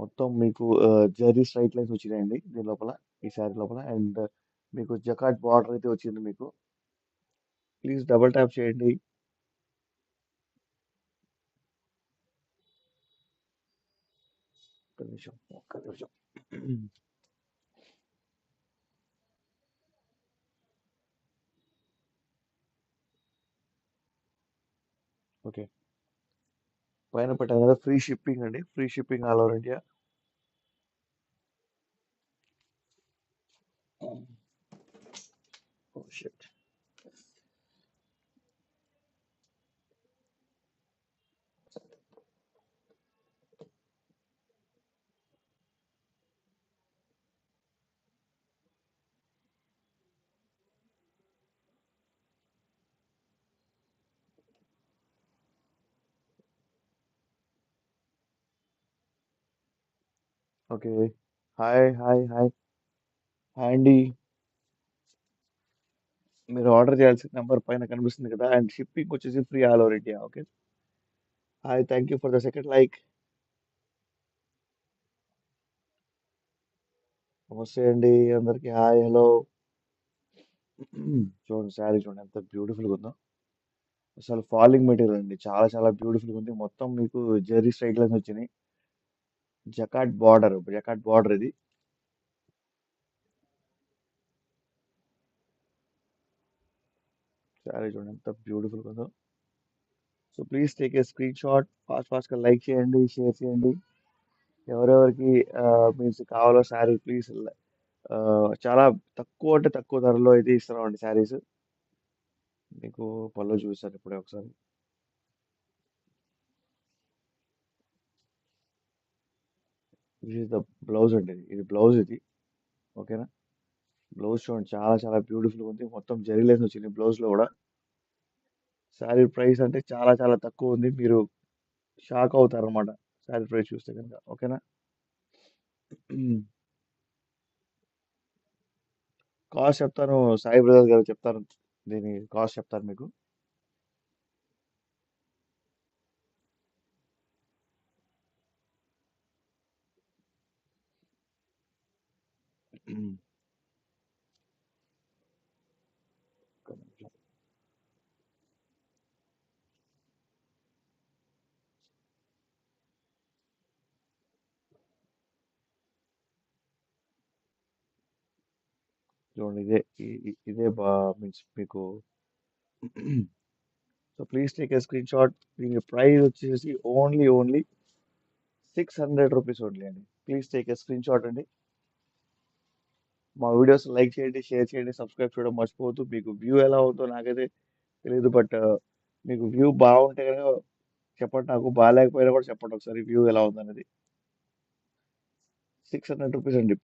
మొత్తం మీకు zari straight lines వచ్చినాయండి దీని లోపల, ఈ శారీ లోపల. అండ్ మీకు జకాట్ బార్డర్ అయితే వచ్చింది మీకు. ప్లీజ్ డబుల్ ట్యాప్ చేయండి. ఒక్క నిమిషం, ఒక్క నిమిషం. ఓకే, పైన పెట్టాను కదా, ఫ్రీ షిప్పింగ్ అండి, free shipping all over India. Oh shit. Okay, hi hi hi. Hi అండి. మీరు ఆర్డర్ చేయాల్సిన నెంబర్ పైన కనిపిస్తుంది కదా, అండ్ షిప్పింగ్ వచ్చేసి free all over India. Okay, hi, thank you for the second like. నమస్తే అండి అందరికి, హాయ్ హలో. చూడండి శారీ, చూడండి ఎంత బ్యూటిఫుల్గా ఉందో. అసలు ఫాలింగ్ మెటీరియల్ అండి, చాలా చాలా బ్యూటిఫుల్గా ఉంది. మొత్తం మీకు జెరీ స్ట్రైట్ లైన్స్ వచ్చినాయి. జకాట్ బార్డర్ ఇది. శారీ చూడండి ఎంత బ్యూటిఫుల్గా ఉందో. So please take a screen shot, fast గా లైక్ చేయండి, షేర్ చేయండి. ఎవరెవరికి మీన్స్ కావాలో శారీ ప్లీజ్. చాలా తక్కువ, అంటే తక్కువ ధరలో అయితే ఇస్తున్నామండి శారీస్. మీకు పళ్ళు చూపిస్తాను ఇప్పుడే ఒకసారి. ఇది ద బ్లౌజ్ అండి, ఇది బ్లౌజ్ ఇది. ఓకేనా, బ్లౌజ్ చూడండి చాలా చాలా బ్యూటిఫుల్ ఉంది. మొత్తం జరీ లైన్స్ వచ్చింది బ్లౌజ్ లో కూడా. శారీ ప్రైస్ అంటే చాలా చాలా తక్కువ ఉంది, మీరు షాక్ అవుతారు అనమాట శారీ ప్రైస్ చూస్తే కనుక. ఓకేనా. కాస్ట్ చెప్తాను, సాయి బ్రదర్స్ గారు చెప్తాను, దీని కాస్ట్ చెప్తాను మీకు. ఒక్క నిమిషం. చూడండి ఇదే, ఇదే మీన్స్ మీకు. So please take a screen shot. దీని ప్రైస్ వచ్చేసి ఓన్లీ 600 రూపీస్ ఓన్లీ అండి. Please take a screen shot అండి. మా వీడియోస్ లైక్ చేయండి, షేర్ చేయండి, సబ్స్క్రైబ్ చేయడం మర్చిపోవద్దు. మీకు వ్యూ ఎలా ఉందో నాకైతే తెలియదు, బట్ మీకు వ్యూ బాగుంటే కనుక చెప్పండి, నాకు బాగాలేకపోయినా కూడా చెప్పండి ఒకసారి వ్యూ ఎలా ఉందనేది. 600 రూపీస్ అండి.